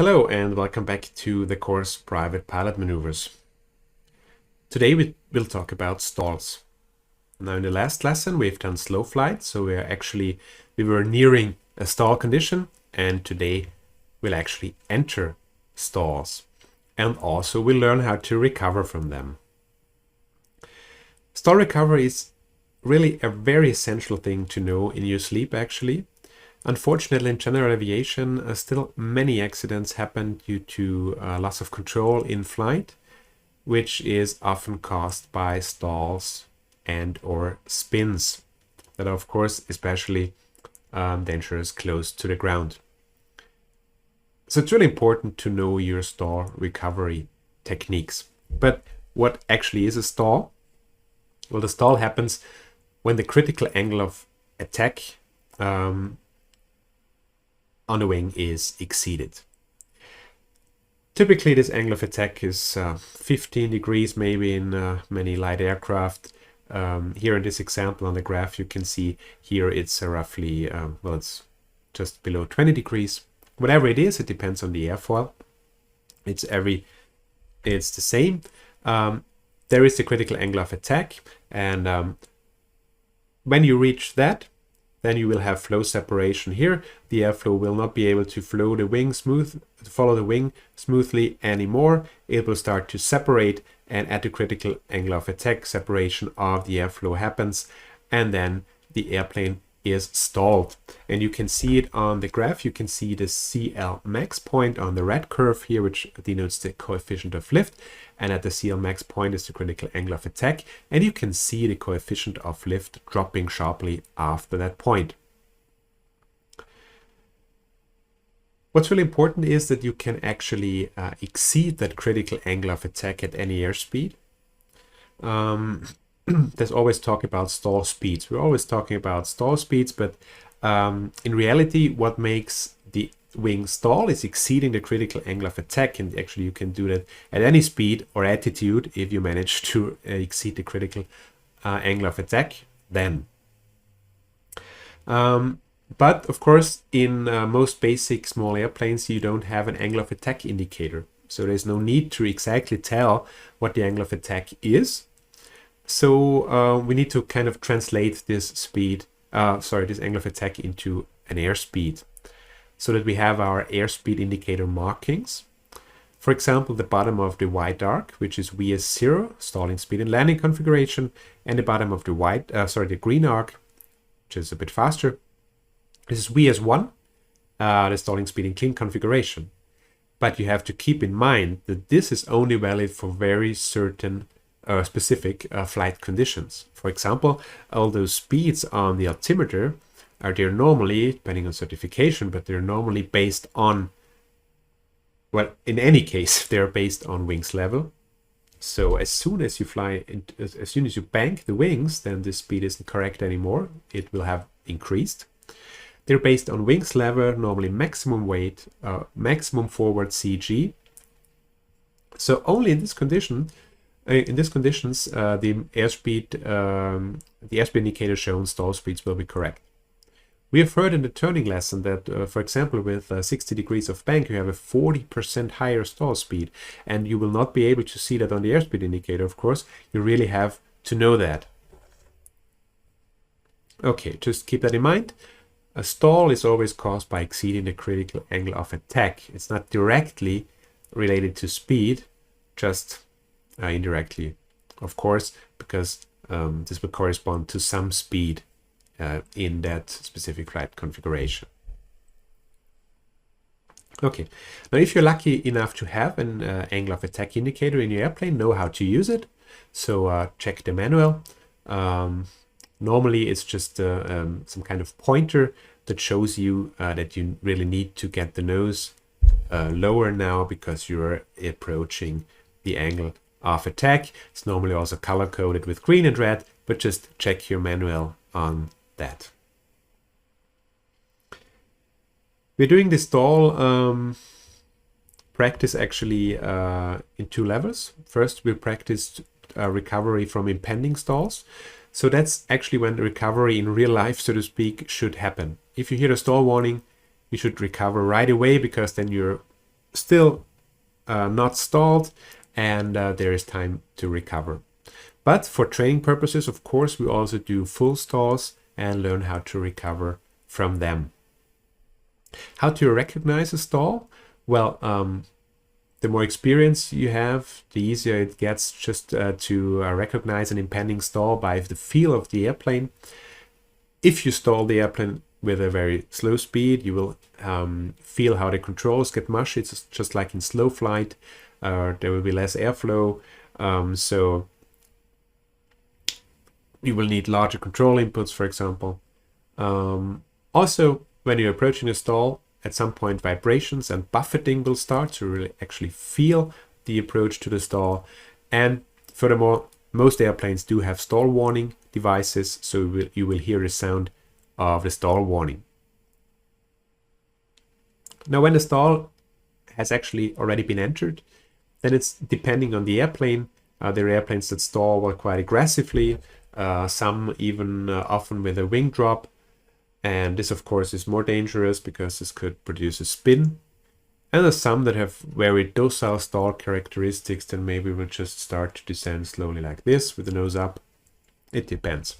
Hello and welcome back to the course Private Pilot Maneuvers. Today we will talk about stalls. Now in the last lesson we've done slow flight, so we were nearing a stall condition, and today we'll actually enter stalls and also we'll learn how to recover from them. Stall recovery is really a very essential thing to know in your sleep actually. Unfortunately, in general aviation, still many accidents happen due to loss of control in flight, which is often caused by stalls and or spins that are, of course, especially dangerous close to the ground. So it's really important to know your stall recovery techniques. But what actually is a stall? Well, the stall happens when the critical angle of attack on the wing is exceeded. Typically this angle of attack is 15 degrees maybe in many light aircraft. Here in this example on the graph you can see here it's roughly, well, it's just below 20 degrees. Whatever it is, it depends on the airfoil. It's the same. There is the critical angle of attack, and when you reach that, then you will have flow separation here. The airflow will not be able to follow the wing smoothly anymore. It will start to separate, and at the critical angle of attack, separation of the airflow happens, and then the airplane is stalled. And you can see it on the graph. You can see the CL max point on the red curve here, which denotes the coefficient of lift. And at the CL max point is the critical angle of attack. And you can see the coefficient of lift dropping sharply after that point. What's really important is that you can actually exceed that critical angle of attack at any airspeed. There's always talk about stall speeds. We're always talking about stall speeds, but in reality, what makes the wing stall is exceeding the critical angle of attack, and actually you can do that at any speed or altitude if you manage to exceed the critical angle of attack then. But of course, in most basic small airplanes, you don't have an angle of attack indicator, so there's no need to exactly tell what the angle of attack is. So we need to kind of translate this this angle of attack into an airspeed, so that we have our airspeed indicator markings. For example, the bottom of the white arc, which is VS0, stalling speed and landing configuration, and the bottom of the green arc, which is a bit faster, this is VS1, the stalling speed and clean configuration. But you have to keep in mind that this is only valid for very certain specific flight conditions. For example, all those speeds on the altimeter they're normally, depending on certification, but they're normally based on, well, in any case, they're based on wings level. So as soon as you as soon as you bank the wings, then this speed isn't correct anymore. It will have increased. They're based on wings level, normally maximum weight, maximum forward CG. So only in this condition, in these conditions, the airspeed indicator shown stall speeds will be correct. We have heard in the turning lesson that, for example, with 60 degrees of bank, you have a 40% higher stall speed, and you will not be able to see that on the airspeed indicator, of course. You really have to know that. Okay, just keep that in mind. A stall is always caused by exceeding the critical angle of attack. It's not directly related to speed, just indirectly, of course, because this will correspond to some speed in that specific flight configuration. Okay, now if you're lucky enough to have an angle of attack indicator in your airplane, know how to use it. So check the manual. Normally it's just some kind of pointer that shows you that you really need to get the nose lower now because you're approaching the angle of attack. It's normally also color coded with green and red, but just check your manual on that. We're doing this stall practice actually in two levels. First, we practiced recovery from impending stalls. So that's actually when the recovery in real life, so to speak, should happen. If you hear a stall warning, you should recover right away, because then you're still not stalled, and there is time to recover. But for training purposes, of course, we also do full stalls and learn how to recover from them. How to recognize a stall? Well, the more experience you have, the easier it gets just to recognize an impending stall by the feel of the airplane. If you stall the airplane with a very slow speed, you will feel how the controls get mushy. It's just like in slow flight. There will be less airflow, so you will need larger control inputs, for example. Also, when you're approaching a stall, at some point vibrations and buffeting will start to really actually feel the approach to the stall. And furthermore, most airplanes do have stall warning devices, so you will hear the sound of the stall warning. Now, when the stall has actually already been entered, then it's depending on the airplane. There are airplanes that stall quite aggressively, some even often with a wing drop. And this, of course, is more dangerous because this could produce a spin. And there's some that have very docile stall characteristics, then maybe we'll just start to descend slowly like this with the nose up. It depends.